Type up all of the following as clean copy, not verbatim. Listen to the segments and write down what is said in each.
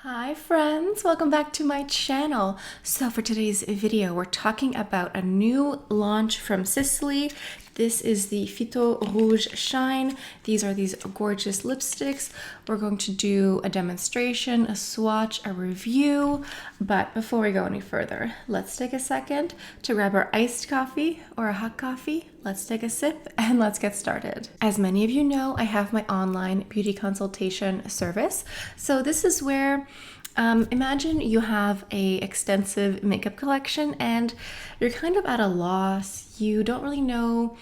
Hi friends, welcome back to my channel. So for today's video, we're talking about a new launch from Sisley. This is the Phyto Rouge Shine. These are these gorgeous lipsticks. We're going to do a demonstration, a swatch, a review. But before we go any further, let's take a second to grab our iced coffee or a hot coffee. Let's take a sip and let's get started. As many of you know, I have my online beauty consultation service. So this is where imagine you have a extensive makeup collection and you're kind of at a loss. You don't really know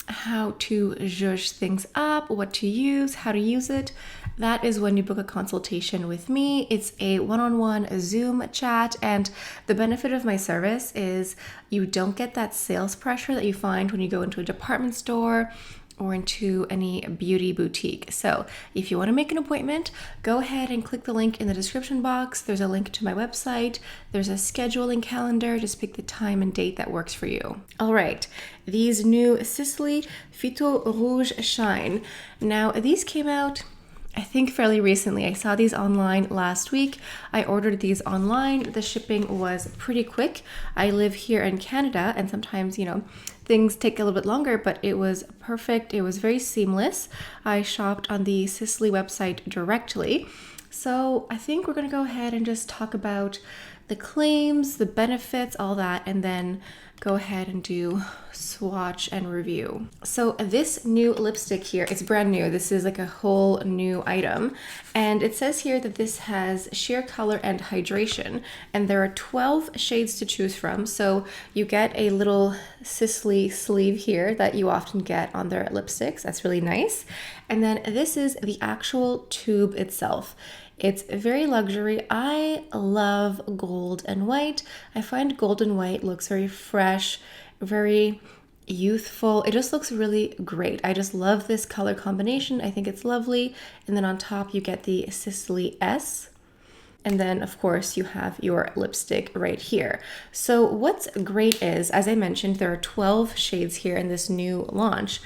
how to zhuzh things up, what to use, how to use it. That is when you book a consultation with me. It's a one-on-one Zoom chat, and the benefit of my service is you don't get that sales pressure that you find when you go into a department store or into any beauty boutique. So if you want to make an appointment, go ahead and click the link in the description box. There's a link to my website. There's a scheduling calendar. Just pick the time and date that works for you. All right, these new Sisley Phyto Rouge Shine. Now, these came out I think fairly recently. I saw these online last week. I ordered these online. The shipping was pretty quick. I live here in Canada and sometimes, things take a little bit longer, but it was perfect. It was very seamless. I shopped on the Sisley website directly. So I think we're gonna go ahead and just talk about the claims, the benefits, all that, and then go ahead and do swatch and review. So this new lipstick here, it's brand new. This is like a whole new item. And it says here that this has sheer color and hydration. And there are 12 shades to choose from. So you get a little Sisley sleeve here that you often get on their lipsticks. That's really nice. And then this is the actual tube itself. It's very luxury. I love gold and white. I find gold and white looks very fresh, very youthful. It just looks really great. I just love this color combination. I think it's lovely. And then on top you get the Sisley S. And then of course you have your lipstick right here. So what's great is, as I mentioned, there are 12 shades here in this new launch,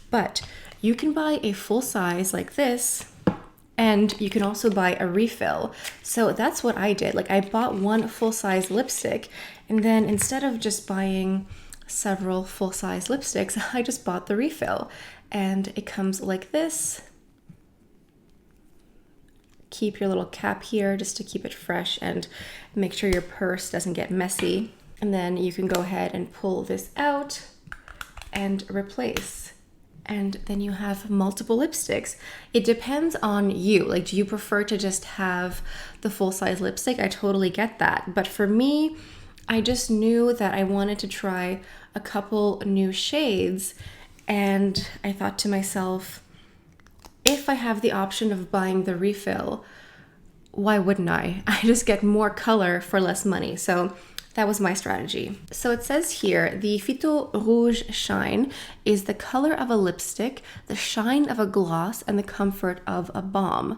but you can buy a full size like this, and you can also buy a refill. So that's what I did. Like I bought one full-size lipstick, and then instead of just buying several full-size lipsticks, I just bought the refill. And it comes like this. Keep your little cap here just to keep it fresh and make sure your purse doesn't get messy. And then you can go ahead and pull this out and replace. And then you have multiple lipsticks. It depends on you. Like, do you prefer to just have the full-size lipstick? I totally get that. But for me, I just knew that I wanted to try a couple new shades. And I thought to myself, if I have the option of buying the refill, why wouldn't I? I just get more color for less money. So that was my strategy. So it says here, the Phyto Rouge Shine is the color of a lipstick, the shine of a gloss, and the comfort of a balm.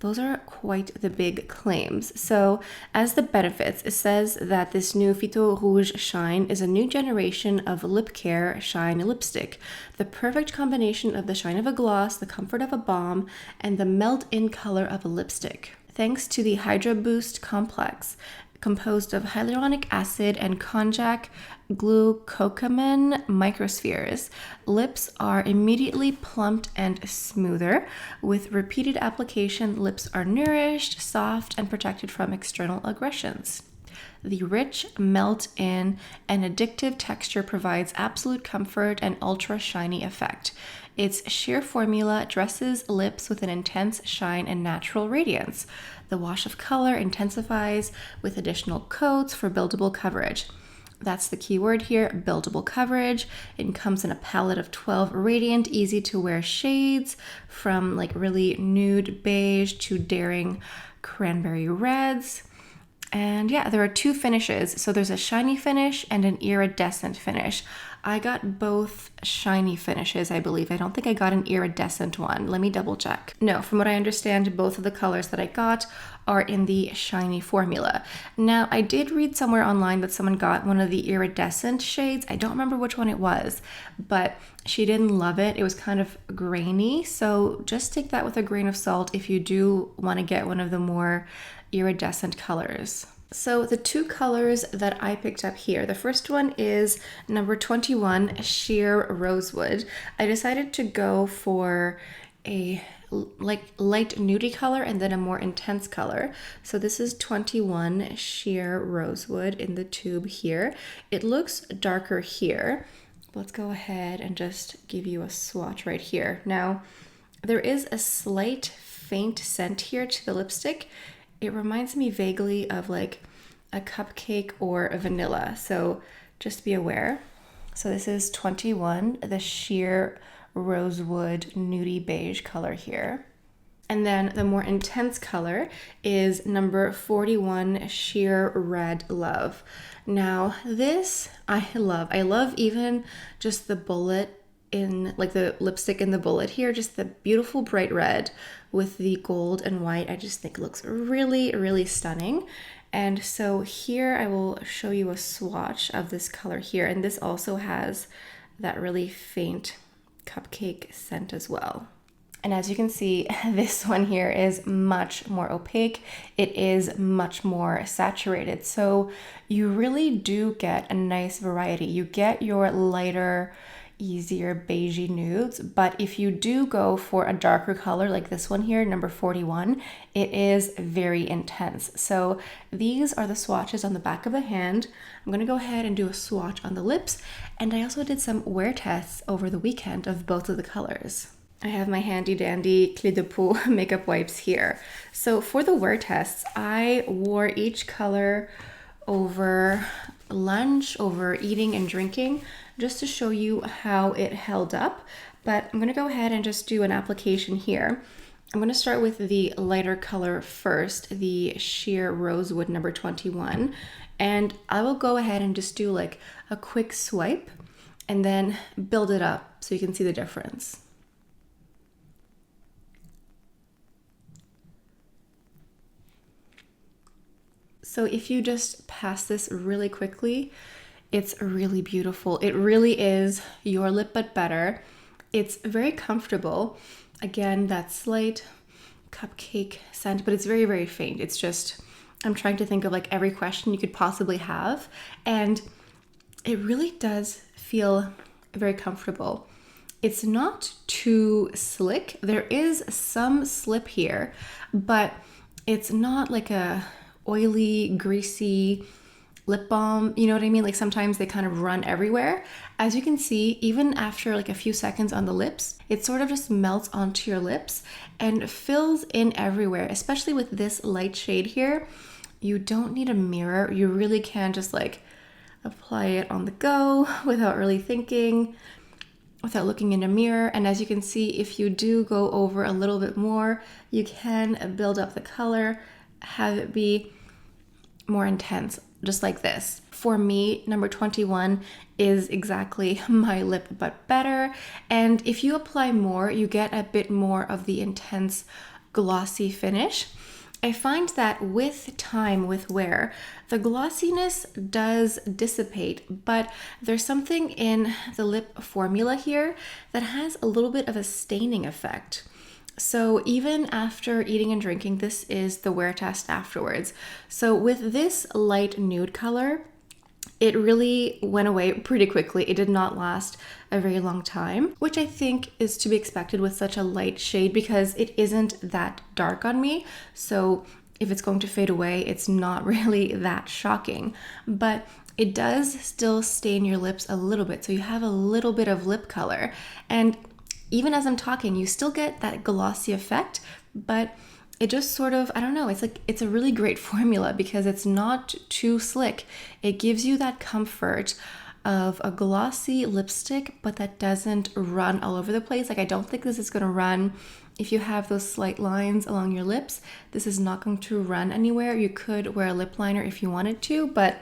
Those are quite the big claims. So as the benefits, it says that this new Phyto Rouge Shine is a new generation of lip care shine lipstick. The perfect combination of the shine of a gloss, the comfort of a balm, and the melt-in color of a lipstick. Thanks to the Hydra Boost complex, composed of hyaluronic acid and konjac glucosamine microspheres, lips are immediately plumped and smoother. With repeated application, lips are nourished, soft, and protected from external aggressions. The rich, melt-in, and addictive texture provides absolute comfort and ultra shiny effect. Its sheer formula dresses lips with an intense shine and natural radiance. The wash of color intensifies with additional coats for buildable coverage. That's the key word here, buildable coverage. It comes in a palette of 12 radiant, easy to wear shades, from like really nude beige to daring cranberry reds. And yeah, there are two finishes. So there's a shiny finish and an iridescent finish. I got both shiny finishes, I believe. I don't think I got an iridescent one. Let me double check. No, from what I understand, both of the colors that I got are in the shiny formula. Now, I did read somewhere online that someone got one of the iridescent shades. I don't remember which one it was, but she didn't love it. It was kind of grainy. So just take that with a grain of salt if you do want to get one of the more iridescent colors. So the two colors that I picked up here, the first one is number 21, Sheer Rosewood. I decided to go for a like light nudie color and then a more intense color. So this is 21 Sheer Rosewood in the tube here. It looks darker here. Let's go ahead and just give you a swatch right here. Now, there is a slight faint scent here to the lipstick. It reminds me vaguely of like a cupcake or a vanilla, so just be aware. So this is 21, the Sheer Rosewood nudie beige color here. And then the more intense color is number 41, Sheer Red Love. Now this I love. I love even just the bullet in like the lipstick in the bullet here, just the beautiful bright red with the gold and white. I just think it looks really, really stunning. And so here I will show you a swatch of this color here. And this also has that really faint cupcake scent as well. And as you can see, this one here is much more opaque. It is much more saturated. So you really do get a nice variety. You get your lighter, easier beigey nudes, but if you do go for a darker color like this one here, number 41, it is very intense. So these are the swatches on the back of the hand. I'm gonna go ahead and do a swatch on the lips, and I also did some wear tests over the weekend of both of the colors. I have my handy dandy Clé de Peau makeup wipes here. So for the wear tests, I wore each color over lunch, over eating and drinking, just to show you how it held up. But I'm gonna go ahead and just do an application here. I'm gonna start with the lighter color first, the Sheer Rosewood number 21. And I will go ahead and just do like a quick swipe and then build it up so you can see the difference. So if you just pass this really quickly, it's really beautiful. It really is your lip, but better. It's very comfortable. Again, that slight cupcake scent, but it's very, very faint. It's just, I'm trying to think of like every question you could possibly have. And it really does feel very comfortable. It's not too slick. There is some slip here, but it's not like a oily, greasy lip balm, you know what I mean? Like sometimes they kind of run everywhere. As you can see, even after like a few seconds on the lips, it sort of just melts onto your lips and fills in everywhere, especially with this light shade here. You don't need a mirror. You really can just like apply it on the go without really thinking, without looking in a mirror. And as you can see, if you do go over a little bit more, you can build up the color, have it be more intense, just like this. For me, number 21 is exactly my lip, but better. And if you apply more, you get a bit more of the intense glossy finish. I find that with time, with wear, the glossiness does dissipate, but there's something in the lip formula here that has a little bit of a staining effect. So even after eating and drinking, this is the wear test afterwards. So with this light nude color, it really went away pretty quickly. It did not last a very long time, which I think is to be expected with such a light shade because it isn't that dark on me. So if it's going to fade away, it's not really that shocking. But it does still stain your lips a little bit. So you have a little bit of lip color. And even as I'm talking, you still get that glossy effect, but it just sort of, I don't know, it's like, it's a really great formula because it's not too slick. It gives you that comfort of a glossy lipstick, but that doesn't run all over the place. Like I don't think this is gonna run if you have those slight lines along your lips. This is not going to run anywhere. You could wear a lip liner if you wanted to, but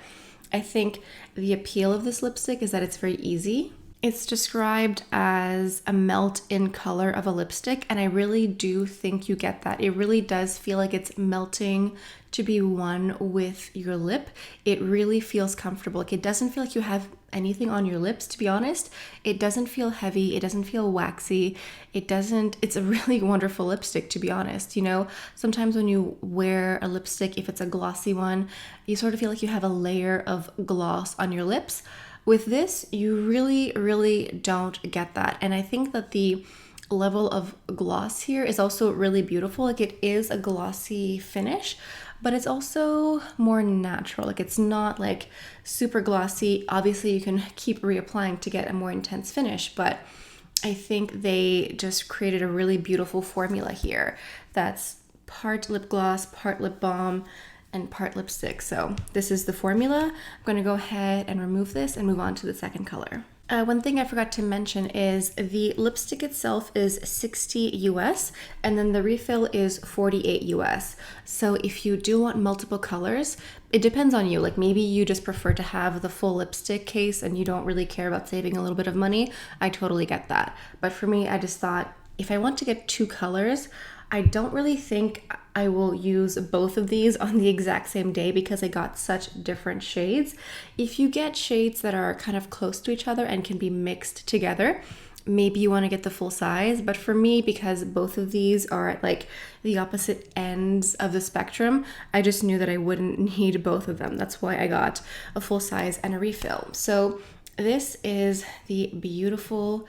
I think the appeal of this lipstick is that it's very easy. It's described as a melt in color of a lipstick, and I really do think you get that. It really does feel like it's melting to be one with your lip. It really feels comfortable. Like, it doesn't feel like you have anything on your lips, to be honest. It doesn't feel heavy. It doesn't feel waxy. It's a really wonderful lipstick, to be honest. You know, sometimes when you wear a lipstick, if it's a glossy one, you sort of feel like you have a layer of gloss on your lips. With this, you really, really don't get that. And I think that the level of gloss here is also really beautiful. Like, it is a glossy finish, but it's also more natural. Like, it's not like super glossy. Obviously, you can keep reapplying to get a more intense finish, but I think they just created a really beautiful formula here that's part lip gloss, part lip balm, and part lipstick. So this is the formula. I'm going to go ahead and remove this and move on to the second color. One thing I forgot to mention is the lipstick itself is 60 US and then the refill is 48 US. So if you do want multiple colors, it depends on you. Like, maybe you just prefer to have the full lipstick case and you don't really care about saving a little bit of money. I totally get that. But for me, I just thought if I want to get 2 colors, I don't really think I will use both of these on the exact same day because I got such different shades. If you get shades that are kind of close to each other and can be mixed together, maybe you want to get the full size. But for me, because both of these are at like the opposite ends of the spectrum, I just knew that I wouldn't need both of them. That's why I got a full size and a refill. So this is the beautiful,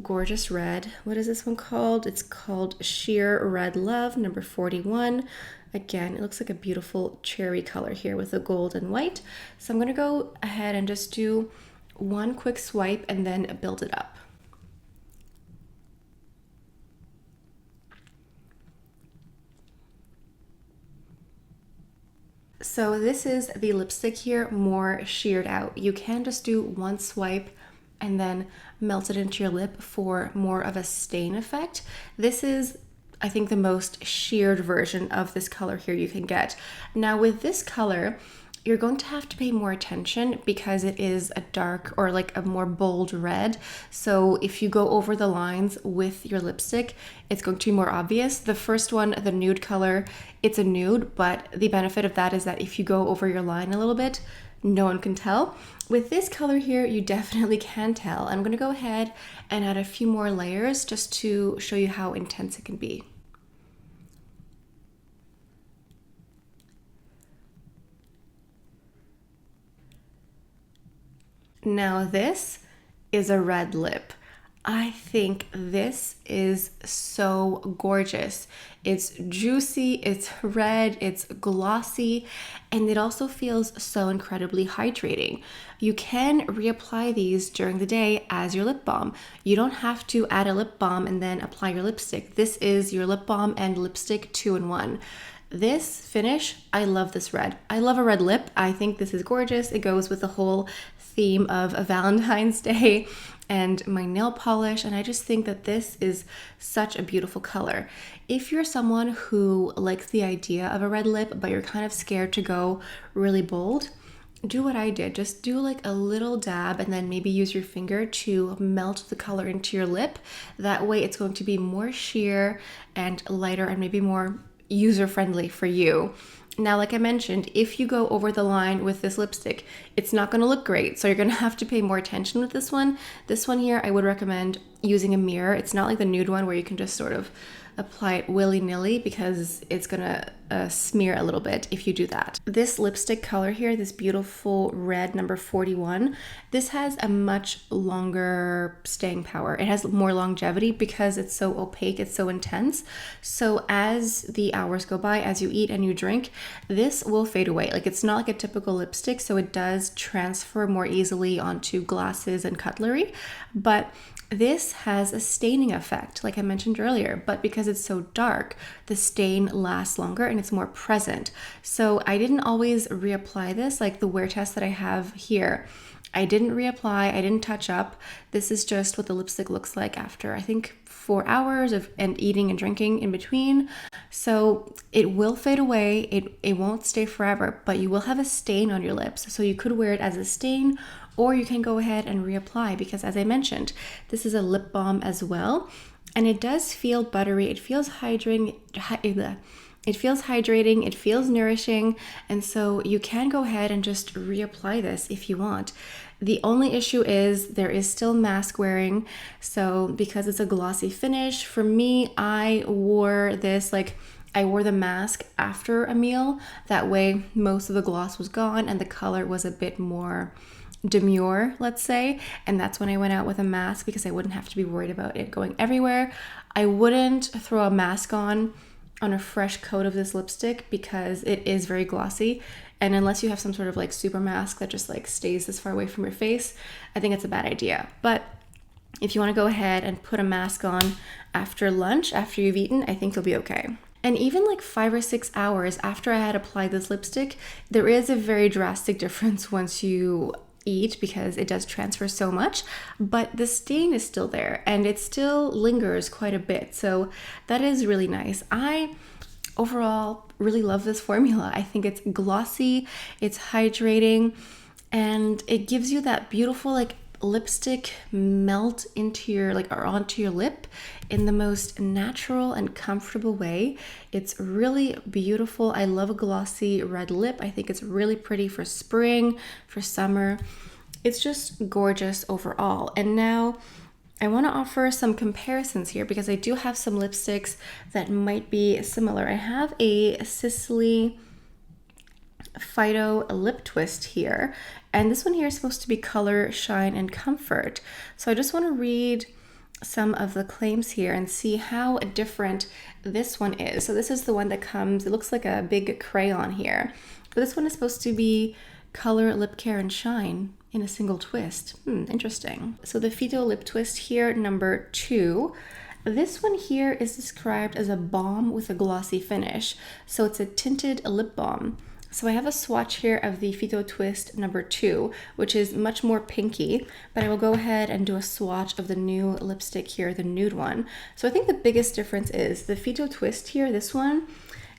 gorgeous red. What is this one called? It's called Sheer Red Love, number 41. Again, it looks like a beautiful cherry color here with the gold and white. So I'm going to go ahead and just do one quick swipe and then build it up. So this is the lipstick here, more sheared out. You can just do one swipe and then melt it into your lip for more of a stain effect. This is, I think, the most sheared version of this color here you can get. Now with this color, you're going to have to pay more attention because it is a dark or like a more bold red. So if you go over the lines with your lipstick, it's going to be more obvious. The first one, the nude color, it's a nude, but the benefit of that is that if you go over your line a little bit, no one can tell. With this color here, you definitely can tell. I'm going to go ahead and add a few more layers just to show you how intense it can be. Now this is a red lip. I think this is so gorgeous. It's juicy, it's red, it's glossy, and it also feels so incredibly hydrating. You can reapply these during the day as your lip balm. You don't have to add a lip balm and then apply your lipstick. This is your lip balm and lipstick 2-in-1. This finish, I love this red. I love a red lip. I think this is gorgeous. It goes with the whole theme of a Valentine's Day and my nail polish, and I just think that this is such a beautiful color. If you're someone who likes the idea of a red lip, but you're kind of scared to go really bold, do what I did. Just do like a little dab and then maybe use your finger to melt the color into your lip. That way it's going to be more sheer and lighter and maybe more user-friendly for you. Now, like I mentioned, if you go over the line with this lipstick, it's not going to look great. So you're going to have to pay more attention with this one. This one here, I would recommend using a mirror. It's not like the nude one where you can just sort of apply it willy-nilly because it's gonna smear a little bit if you do that. This lipstick color here, this beautiful red number 41, this has a much longer staying power. It has more longevity because it's so opaque, it's so intense. So as the hours go by, as you eat and you drink, this will fade away. Like, it's not like a typical lipstick, so it does transfer more easily onto glasses and cutlery, but this has a staining effect, like I mentioned earlier, but because it's so dark, the stain lasts longer and it's more present. So I didn't always reapply this, like the wear test that I have here. I didn't reapply, I didn't touch up. This is just what the lipstick looks like after, I think, 4 hours and eating and drinking in between. So it will fade away, it won't stay forever, but you will have a stain on your lips. So you could wear it as a stain, or you can go ahead and reapply, because as I mentioned, this is a lip balm as well, and it does feel buttery. It feels hydrating. It feels hydrating, it feels nourishing, and so you can go ahead and just reapply this if you want. The only issue is there is still mask wearing, so because it's a glossy finish, for me, I wore this, like, I wore the mask after a meal. That way, most of the gloss was gone and the color was a bit more demure, let's say. And that's when I went out with a mask, because I wouldn't have to be worried about it going everywhere. I wouldn't throw a mask on a fresh coat of this lipstick because it is very glossy. And unless you have some sort of like super mask that just like stays this far away from your face, I think it's a bad idea. But if you want to go ahead and put a mask on after lunch, after you've eaten, I think you'll be okay. And even like 5 or 6 hours after I had applied this lipstick, there is a very drastic difference once you eat, because it does transfer so much, but the stain is still there and it still lingers quite a bit. So that is really nice. I overall really love this formula. I think it's glossy, it's hydrating, and it gives you that beautiful like lipstick melt into your or onto your lip in the most natural and comfortable way. It's really beautiful. I love a glossy red lip. I think it's really pretty for spring, for summer. It's just gorgeous overall. And now I want to offer some comparisons here, because I do have some lipsticks that might be similar. I have a Sisley Phyto lip twist here, and this one here is supposed to be color, shine, and comfort. So I just want to read some of the claims here and see how different this one is. So this is the one that comes, it looks like a big crayon here, but this one is supposed to be color, lip care, and shine in a single twist. Interesting. So the Phyto lip twist here, number 2. This one here is described as a balm with a glossy finish. So it's a tinted lip balm. So I have a swatch here of the Phyto Twist number 2, which is much more pinky, but I will go ahead and do a swatch of the new lipstick here, the nude one. So I think the biggest difference is the Phyto Twist here, this one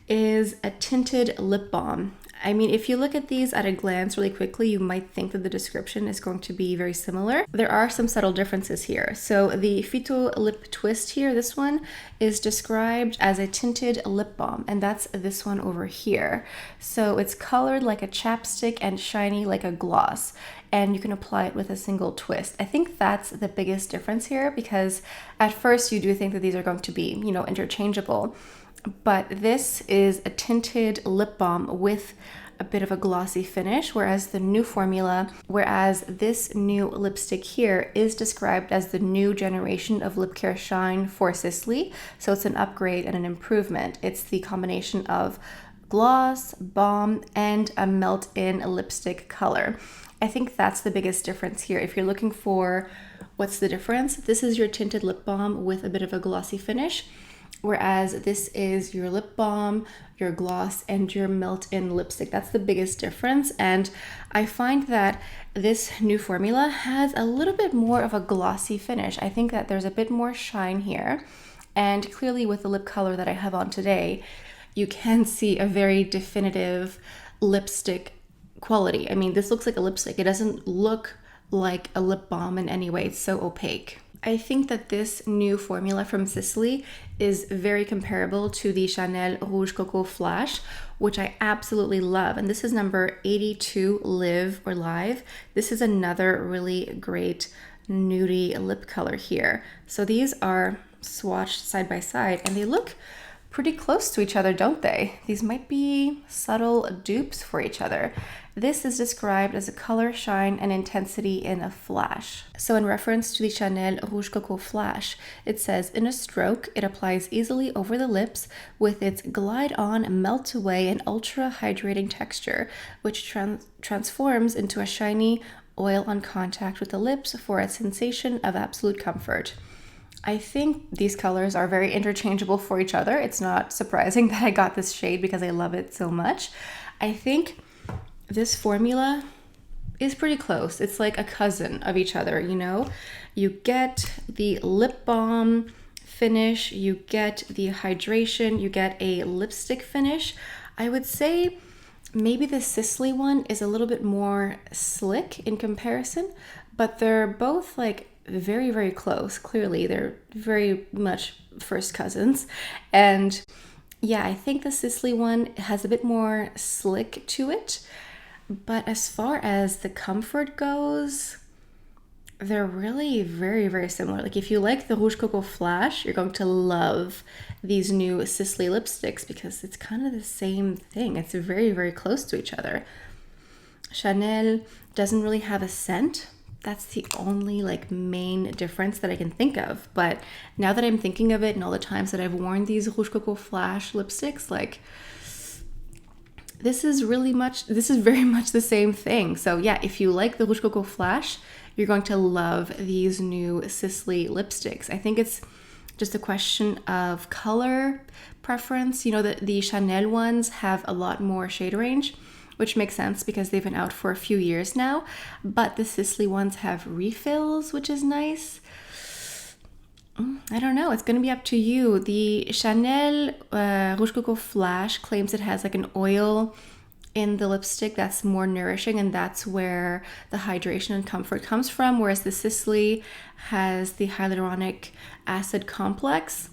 is a tinted lip balm. I mean, if you look at these at a glance really quickly, you might think that the description is going to be very similar. There are some subtle differences here. So the Phyto Lip Twist here, this one, is described as a tinted lip balm, and that's this one over here. So it's colored like a chapstick and shiny like a gloss, and you can apply it with a single twist. I think that's the biggest difference here, because at first you do think that these are going to be, you know, interchangeable. But this is a tinted lip balm with a bit of a glossy finish, whereas this new lipstick here is described as the new generation of lip care shine for Sisley. So it's an upgrade and an improvement. It's the combination of gloss, balm, and a melt-in lipstick color. I think that's the biggest difference here. If you're looking for what's the difference, this is your tinted lip balm with a bit of a glossy finish, whereas this is your lip balm, your gloss, and your melt-in lipstick. That's the biggest difference. And I find that this new formula has a little bit more of a glossy finish. I think that there's a bit more shine here. And clearly with the lip color that I have on today, you can see a very definitive lipstick quality. I mean, this looks like a lipstick. It doesn't look like a lip balm in any way. It's so opaque. I think that this new formula from Sisley is very comparable to the Chanel Rouge Coco Flash, which I absolutely love. And this is number 82 Live or Live. This is another really great nudie lip color here. So these are swatched side by side and they look pretty close to each other, don't they? These might be subtle dupes for each other. This is described as a color, shine, and intensity in a flash. So in reference to the Chanel Rouge Coco Flash, it says, in a stroke, it applies easily over the lips with its glide-on, melt-away, and ultra-hydrating texture, which transforms into a shiny oil on contact with the lips for a sensation of absolute comfort. I think these colors are very interchangeable for each other. It's not surprising that I got this shade because I love it so much. I think this formula is pretty close. It's like a cousin of each other, you know? You get the lip balm finish, you get the hydration, you get a lipstick finish. I would say maybe the Sisley one is a little bit more slick in comparison, but they're both like very, very close. Clearly, they're very much first cousins. And yeah, I think the Sisley one has a bit more slick to it. But as far as the comfort goes, they're really very, very similar. Like if you like the Rouge Coco Flash, you're going to love these new Sisley lipsticks because it's kind of the same thing. It's very, very close to each other. Chanel doesn't really have a scent. That's the only like main difference that I can think of. But now that I'm thinking of it and all the times that I've worn these Rouge Coco Flash lipsticks, like this is very much the same thing. So yeah, if you like the Rouge Coco Flash, you're going to love these new Sisley lipsticks. I think it's just a question of color preference. You know, the Chanel ones have a lot more shade range, which makes sense because they've been out for a few years now. But the Sisley ones have refills, which is nice. I don't know. It's going to be up to you. The Chanel Rouge Coco Flash claims it has like an oil in the lipstick that's more nourishing, and that's where the hydration and comfort comes from, whereas the Sisley has the hyaluronic acid complex.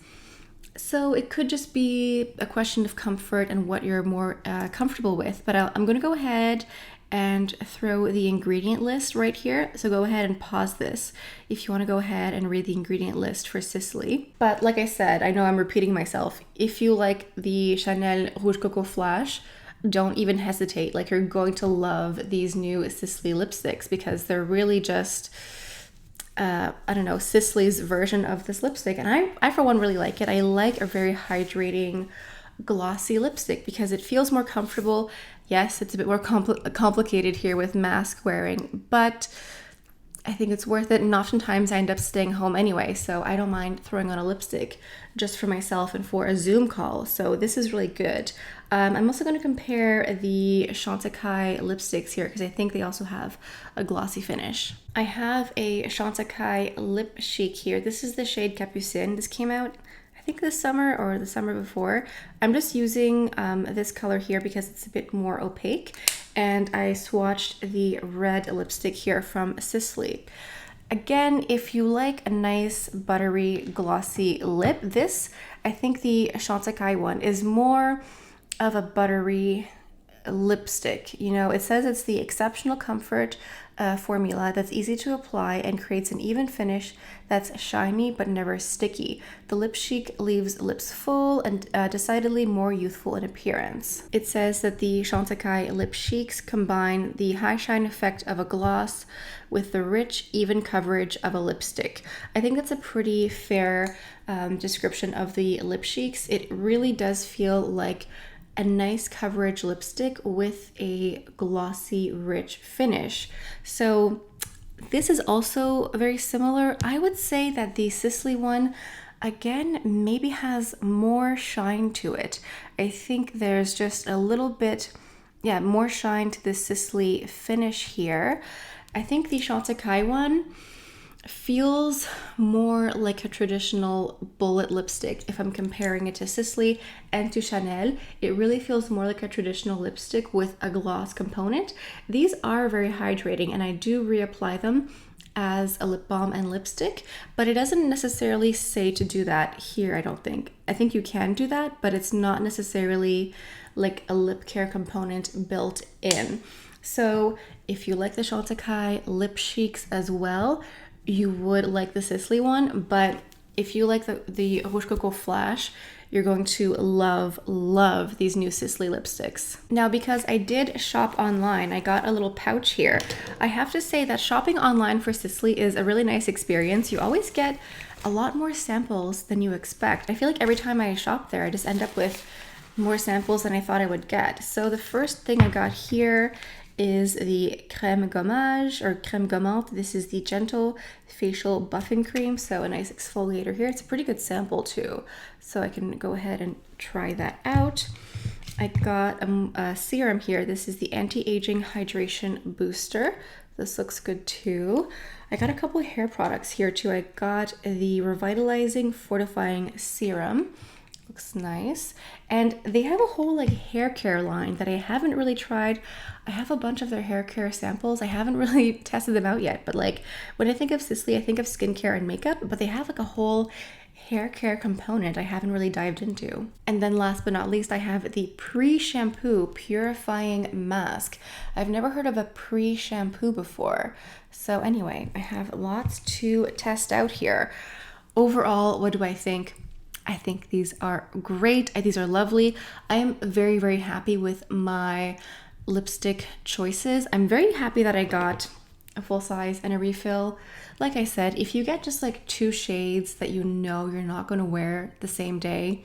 So it could just be a question of comfort and what you're more comfortable with. But I'm going to go ahead and throw the ingredient list right here. So go ahead and pause this if you want to go ahead and read the ingredient list for Sisley. But like I said, I know I'm repeating myself. If you like the Chanel Rouge Coco Flash, don't even hesitate. Like, you're going to love these new Sisley lipsticks because they're really just, I don't know, Sisley's version of this lipstick. And I for one really like it. I like a very hydrating, glossy lipstick because it feels more comfortable. Yes, it's a bit more complicated here with mask wearing, but I think it's worth it. And oftentimes I end up staying home anyway, so I don't mind throwing on a lipstick just for myself and for a Zoom call. So this is really good. I'm also going to compare the Chantecaille lipsticks here because I think they also have a glossy finish. I have a Chantecaille Lip Chic here. This is the shade Capucine. This came out, I think, this summer or the summer before. I'm just using this color here because it's a bit more opaque. And I swatched the red lipstick here from Sisley. Again, if you like a nice buttery glossy lip, this, I think the Chantecaille one is more of a buttery lipstick. You know, it says it's the exceptional comfort formula that's easy to apply and creates an even finish that's shiny but never sticky. The Lip Chic leaves lips full and decidedly more youthful in appearance. It says that the Chantecaille Lip Chics combine the high shine effect of a gloss with the rich, even coverage of a lipstick. I think that's a pretty fair description of the Lip Chics. It really does feel like a nice coverage lipstick with a glossy, rich finish. So this is also very similar. I would say that the Sisley one, again, maybe has more shine to it. I think there's just a little bit, more shine to the Sisley finish here. I think the Chantecaille one feels more like a traditional bullet lipstick. If I'm comparing it to Sisley and to Chanel, it really feels more like a traditional lipstick with a gloss component. These are very hydrating and I do reapply them as a lip balm and lipstick, but it doesn't necessarily say to do that here, I don't think. I think you can do that, but it's not necessarily like a lip care component built in. So if you like the Chantecaille Lip Chics as well, you would like the Sisley one, but if you like the Rouge Coco Flash, you're going to love these new Sisley lipsticks. Now, because I did shop online, I got a little pouch here. I have to say that shopping online for Sisley is a really nice experience. You always get a lot more samples than you expect. I feel like every time I shop there, I just end up with more samples than I thought I would get. So the first thing I got here is the crème gommage or crème gommante. This is the gentle facial buffing cream, so a nice exfoliator here. It's a pretty good sample too, so I can go ahead and try that out. I got a serum here. This is the anti-aging hydration booster. This looks good too. I got a couple of hair products here too. I got the revitalizing fortifying serum. Looks nice. And they have a whole like hair care line that I haven't really tried. I have a bunch of their hair care samples. I haven't really tested them out yet, but like when I think of Sisley, I think of skincare and makeup, but they have like a whole hair care component I haven't really dived into. And then last but not least, I have the pre-shampoo purifying mask. I've never heard of a pre-shampoo before. So anyway, I have lots to test out here. Overall, what do I think? I think these are great. These are lovely. I am very, very happy with my lipstick choices. I'm very happy that I got a full size and a refill. Like I said, if you get just like 2 shades that you know you're not going to wear the same day,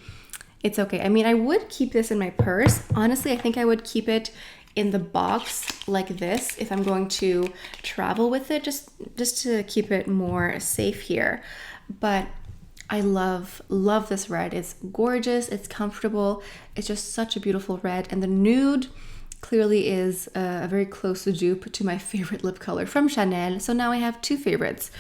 it's okay. I mean, I would keep this in my purse. Honestly, I think I would keep it in the box like this if I'm going to travel with it, just to keep it more safe here. But I love this red. It's gorgeous, it's comfortable, it's just such a beautiful red. And the nude clearly is a very close dupe to my favorite lip color from Chanel. So now I have 2 favorites.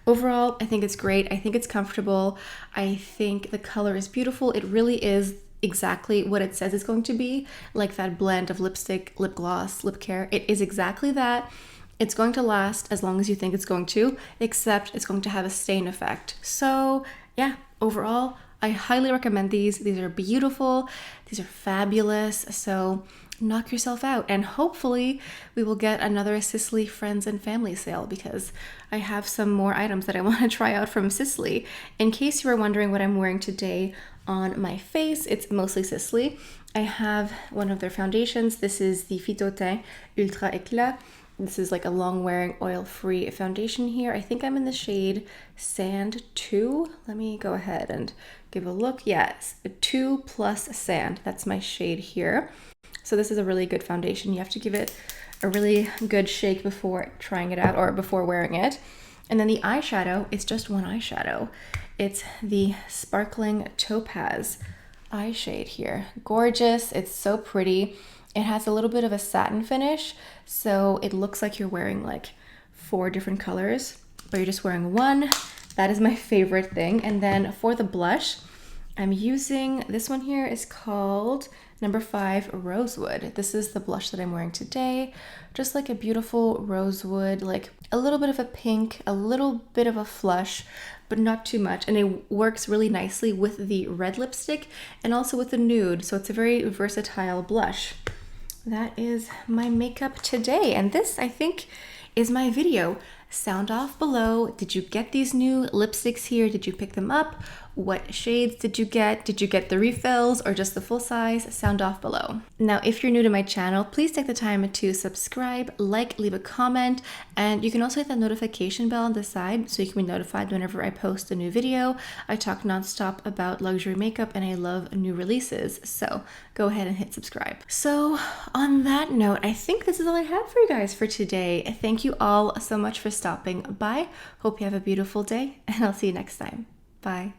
Overall, I think it's great. I think it's comfortable. I think the color is beautiful. It really is exactly what it says it's going to be, like that blend of lipstick, lip gloss, lip care. It is exactly that. It's going to last as long as you think it's going to, except it's going to have a stain effect. So yeah, overall, I highly recommend these. These are beautiful. These are fabulous. So knock yourself out. And hopefully we will get another Sisley Friends and Family sale because I have some more items that I want to try out from Sisley. In case you were wondering what I'm wearing today on my face, it's mostly Sisley. I have one of their foundations. This is the Phyto-Teint Ultra Eclat. This is like a long wearing oil-free foundation here. I think I'm in the shade Sand 2. Let me go ahead and give a look. Yes, 2 plus Sand. That's my shade here. So this is a really good foundation. You have to give it a really good shake before trying it out or before wearing it. And then the eyeshadow is just one eyeshadow. It's the Sparkling Topaz eye shade here. Gorgeous. It's so pretty. It has a little bit of a satin finish, so it looks like you're wearing like 4 different colors, but you're just wearing one. That is my favorite thing. And then for the blush, I'm using this one here. Is called number 5 Rosewood. This is the blush that I'm wearing today. Just like a beautiful rosewood, like a little bit of a pink, a little bit of a flush, but not too much. And it works really nicely with the red lipstick and also with the nude. So it's a very versatile blush. That is my makeup today. And this, I think, is my video. Sound off below. Did you get these new lipsticks here? Did you pick them up? What shades did you get? Did you get the refills or just the full size? Sound off below. Now, if you're new to my channel, please take the time to subscribe, like, leave a comment, and you can also hit that notification bell on the side so you can be notified whenever I post a new video. I talk nonstop about luxury makeup and I love new releases, so go ahead and hit subscribe. So on that note, I think this is all I have for you guys for today. Thank you all so much for stopping by. Hope you have a beautiful day and I'll see you next time. Bye.